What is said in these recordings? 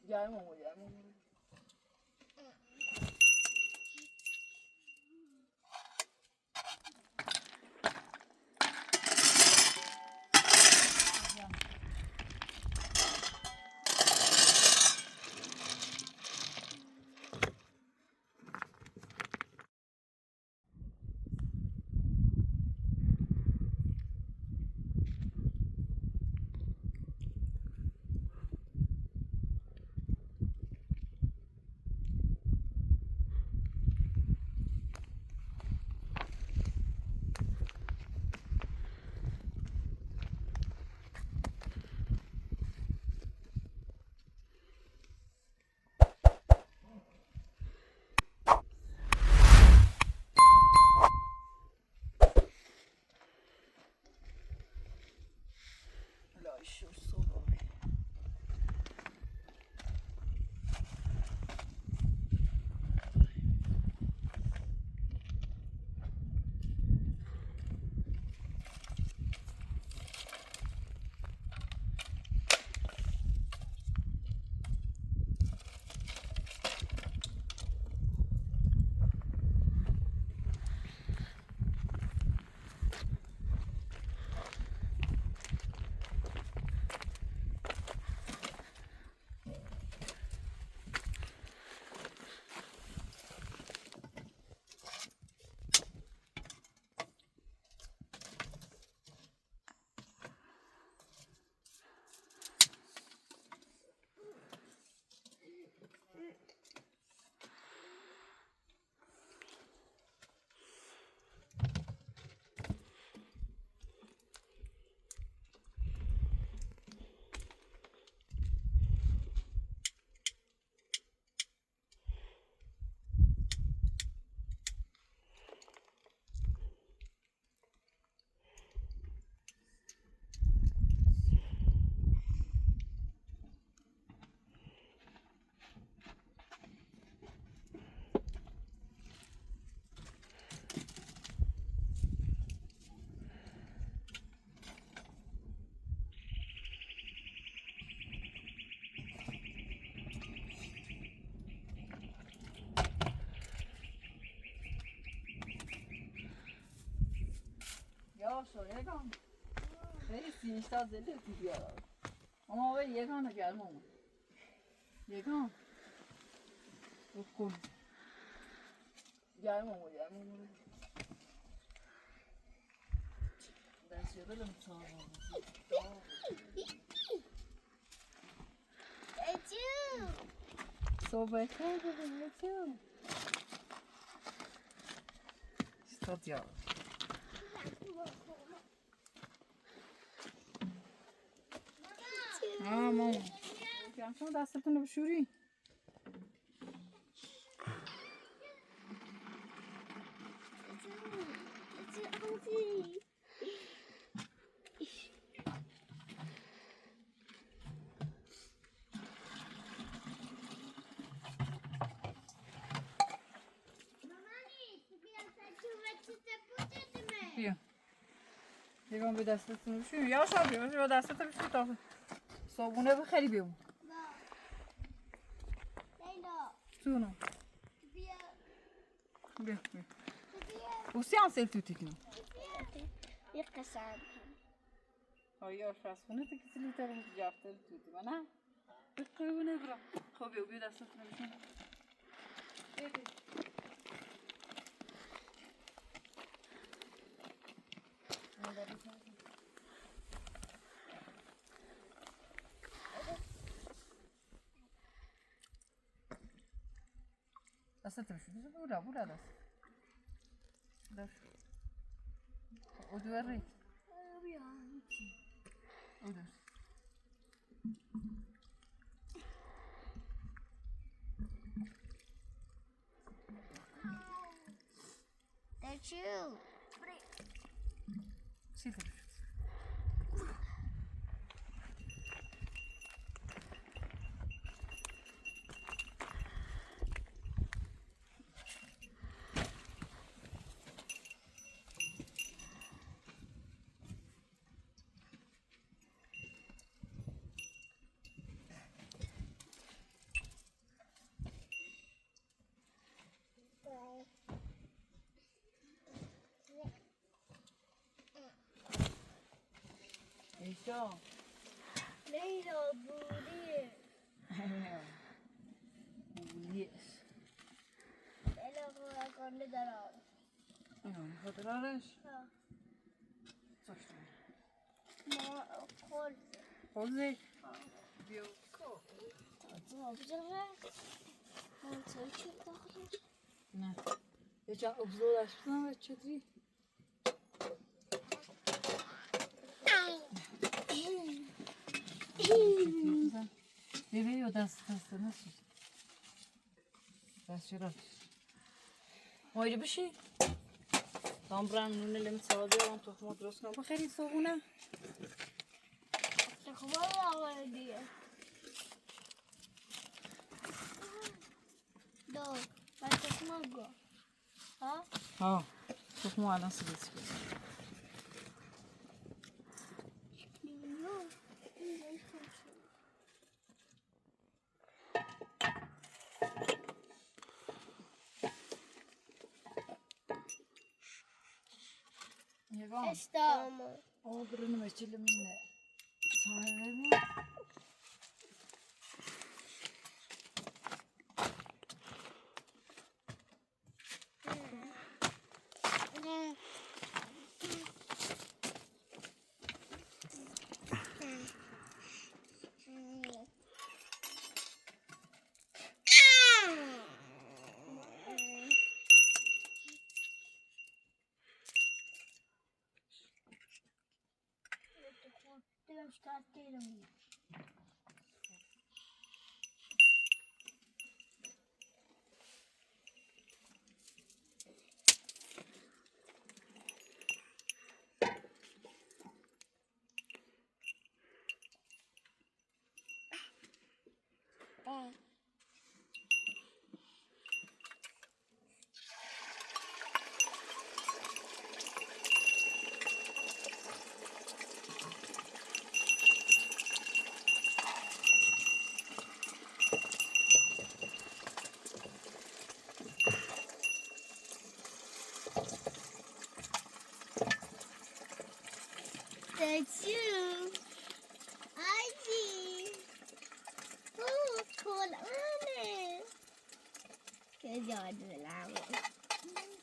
گرم آمو گرم. یکان خیلی سینشتا زده دیگه اما باید یکان گرم آمون یکان بکن گرم آمون دست یاده لم چارم صبح خیلی بگم استاد یاد ماما شما دستتون رو بشوری بیا یکم به دستتون رو بشوری یا شما بیا به دستتون رو بشوری تا صابونه بخری بیام سونو بیا بوسی هم سل توتی کنم یک قصد های آشپزخونه تو کسی لیتر جافته توتی و نه بخونه برا خب بیا دستتون رو بشوری دستت بشوری بورا دست ودوری ودور That's you. سیلتر بشوری لیلا لیلا بوری بولیش لیلا بورا کنده دارم خاطرارش coś ما خورد خوزی بیوکو Dobrze. Mam coś takiego. نه یه جا ابزارش بزنم چطوری ببین دست نسوز دست چرا مایده بشی دام برم نونه لیم ساده هم تخمه درست کنم بخیری صابونه Takmalı ağır Dur. Ben takmalı. Ha? ها تخمه الان سیلیز کن Bilmiyorum. یگان Estağfurullah. آبرونو بچلم اینه ساهره می Devam çıkartıyorum. Taçım. Hadi. Kol anne. Göz yardım lan.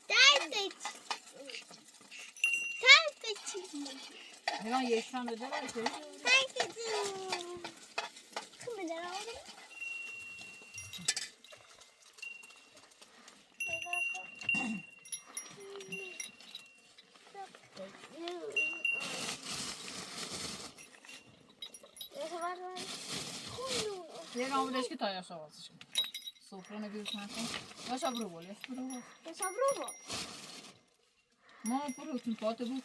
Terteç. Terteçim. یگان یکشان بده باشه Terteçim. Kımılar aldım. یگان بودش که تایش آوازش کن سفره نگیرش نکن باشه برو بول یش برو بول ما برو تون پاته بود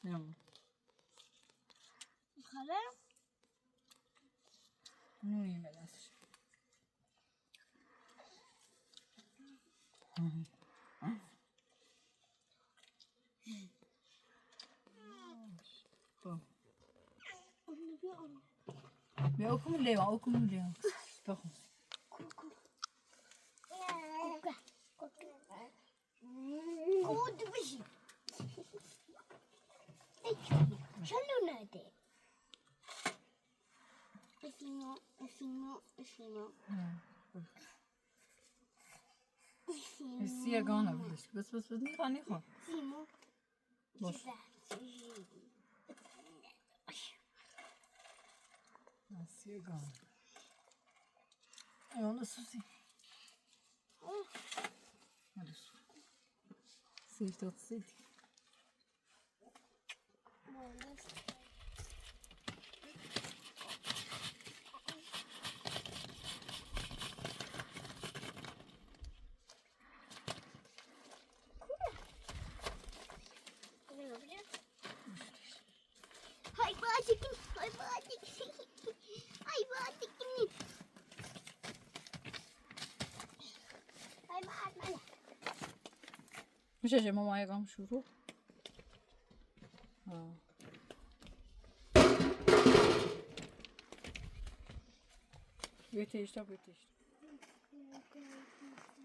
یگان نونی مدست بیا اوکم لیوان اوکم لیوان بخون شنو نادي اسمه حسی یگانه بودش بس نیخوا باش حسی یگانه ایوان سوزی Hadi su. Sevdi atsaydık. Hay bacıkım, hay bacıkım, hay bacıkım. Hay bacıkım. میشه ماما یکم شروع بیتیشتا بیتیشتا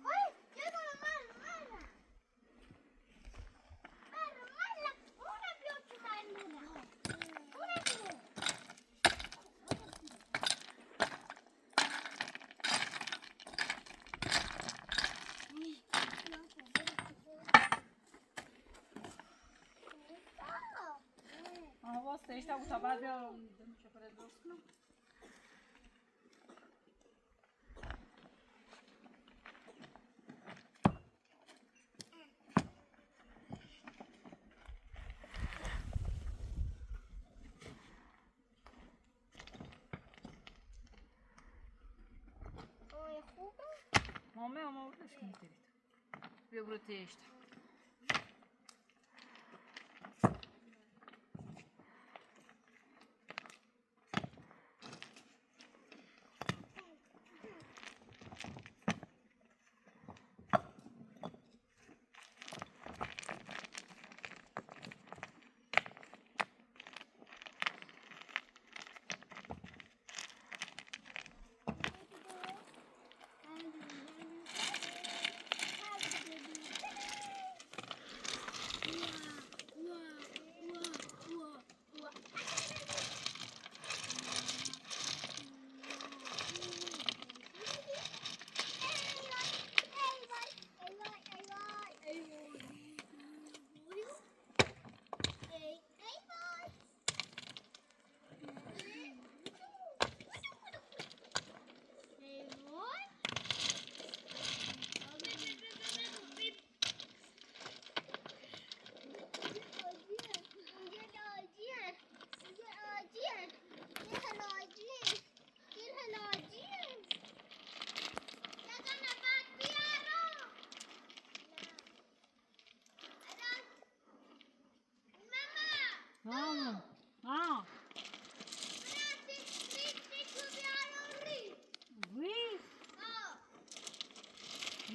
Hay, gel bana merla. Merla. O ne yapıyorsun merla? O ne yapıyor? آها واسه ایشتا بود تا بعد بیا میشه پر درست کنم Ay خوبه. ماما بردش کنید برید بیا برو تیشتا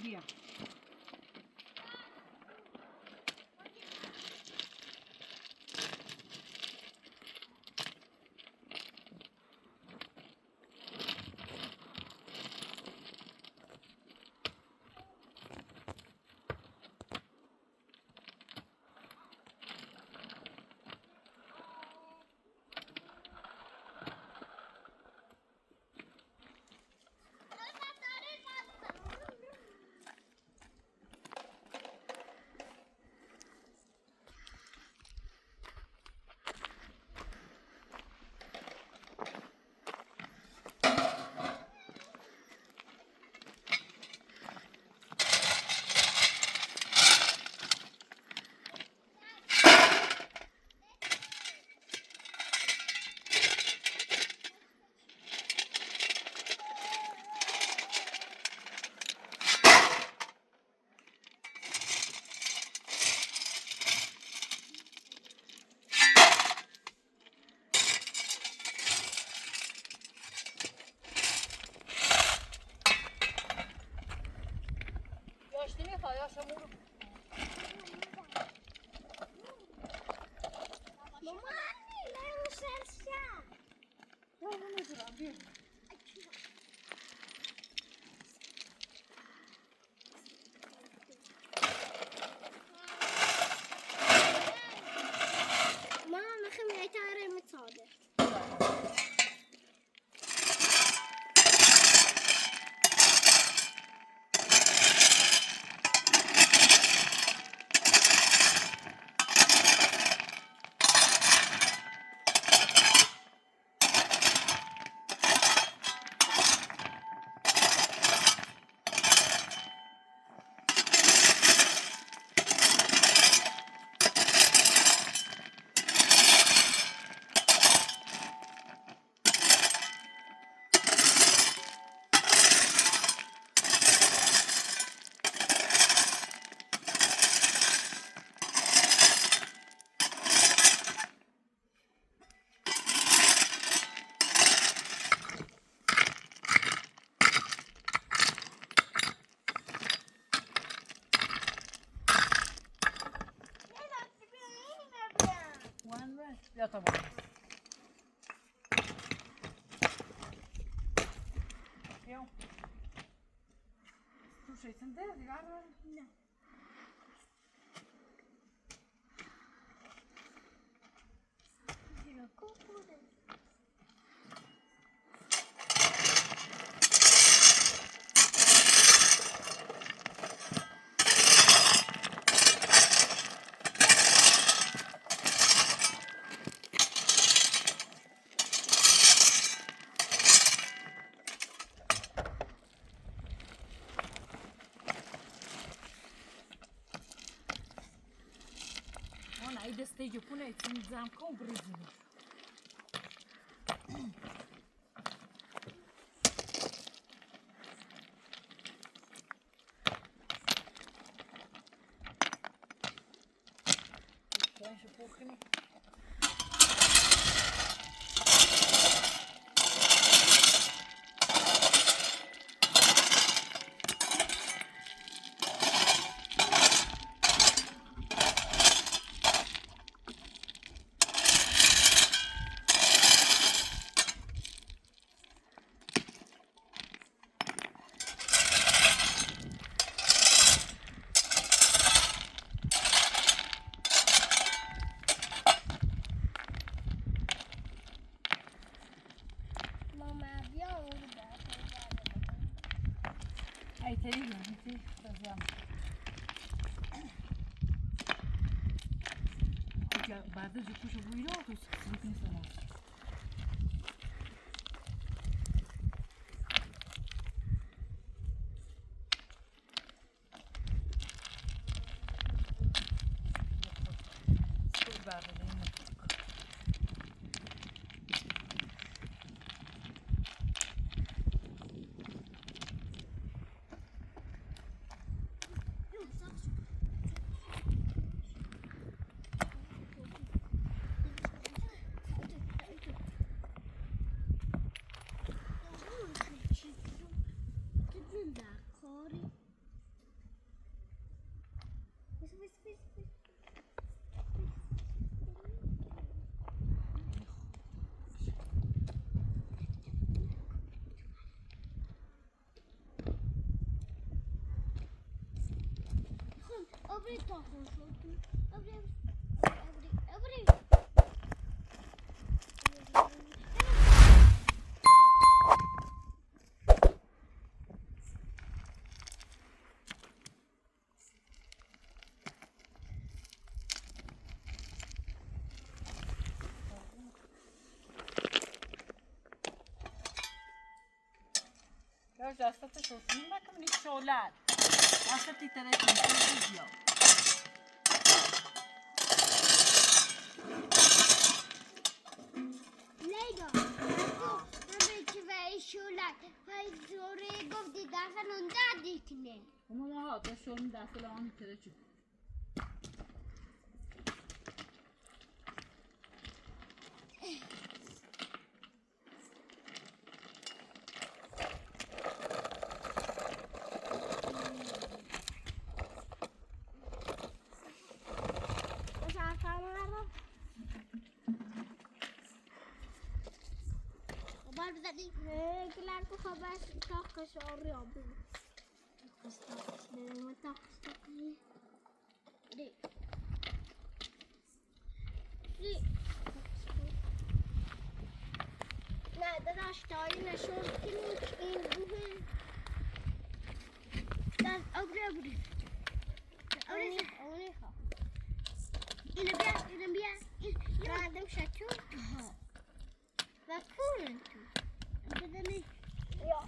بیا بیا تا بالا بیا تو şeysin de ver ver. نه چرا کوکوره Ona ide stage pune țin zamcă un brezinu. Punem și pucăni. Ai teria, não tem fazendo. Porque بعد از کوچه بویرو تو سیکن سنا. Abri tohum şotu. Abri. Ja, asta te șoșim, dacă nu nici șolat. Asta te treci în video. Leyla. Ben ve şular. Hayır oraya gofdi dersen onda dikine. Ama ha, da şunun da falan treci. Kelar ku khabar tak ke sore abu. Tak dengan tak ni. Dik. Dik. Nah, dah style na show kini in buhe. Dan abri. Abri ha. Ini biar. Radam şaçu. Ve kurun tu. Bedeli. Ya.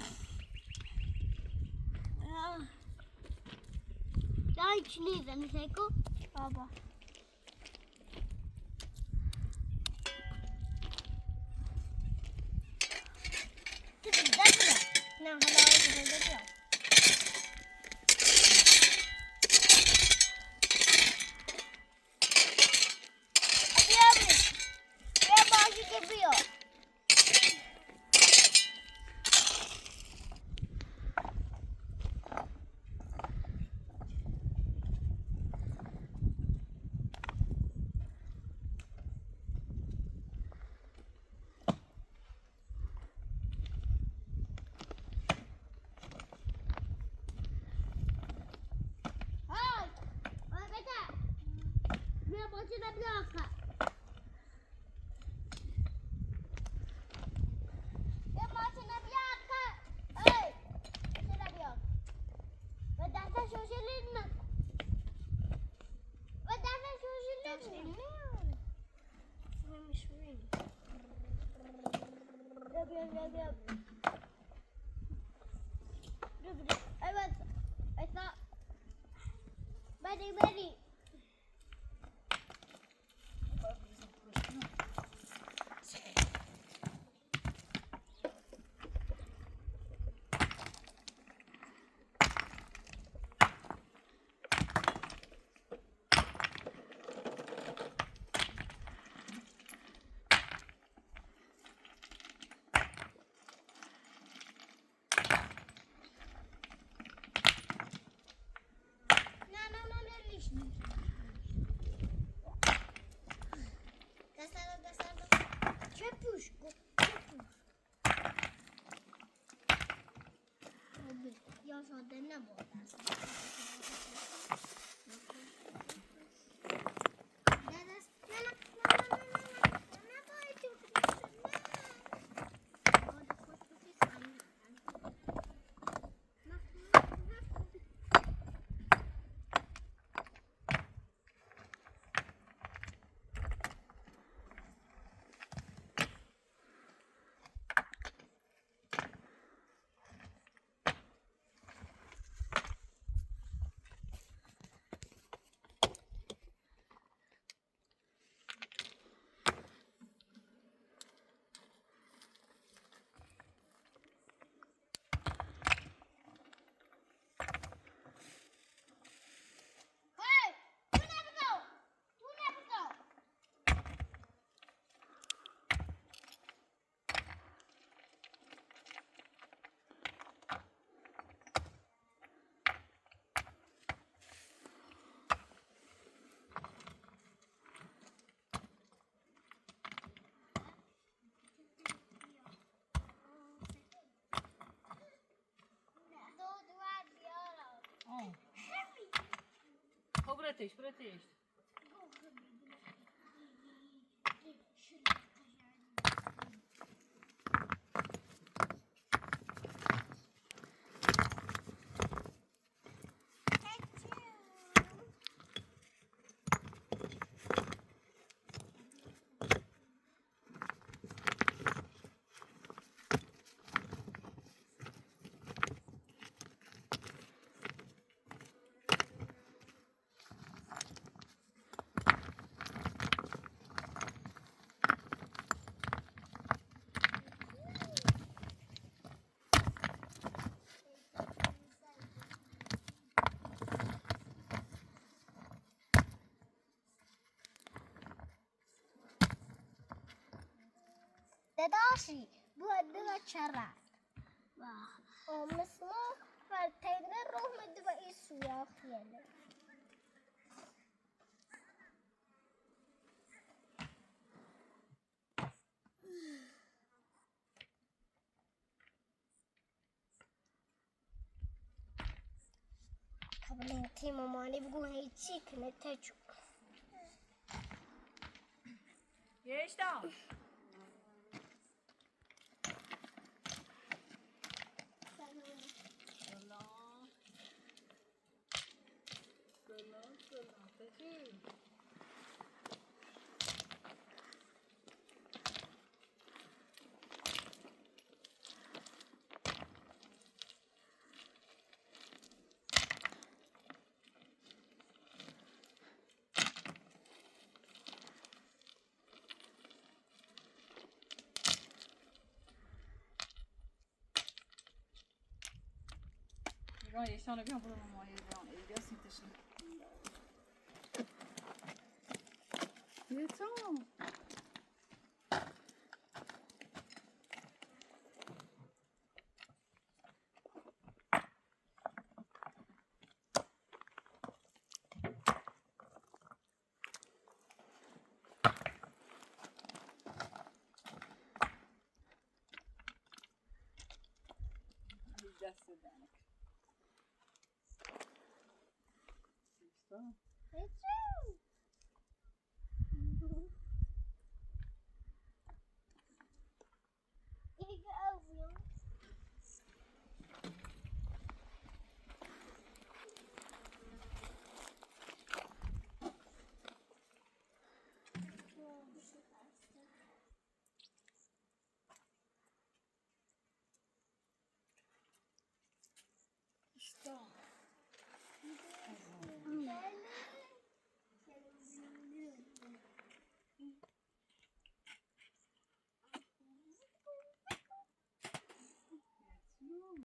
Ya içini izlemiş Eko. Baba. Ne hala öyle ماشينا بلاقة يا ماشينا بلاقة اي ماشينا بلاقة بدأت شوشلنا بدأت شوشلنا مش وين يب أيوة أيوة بدي Çöpüş. Ya sen ne bu? Brătești, brătești. داشی بود چرا مثل فلتینا روح مدی با این سوراخیه قبل انتي ماماني بقول هيتشي كنت تجو Geçtim. Vai, esta hora vem para a mamãe, ele é assim, tá cheio. E então?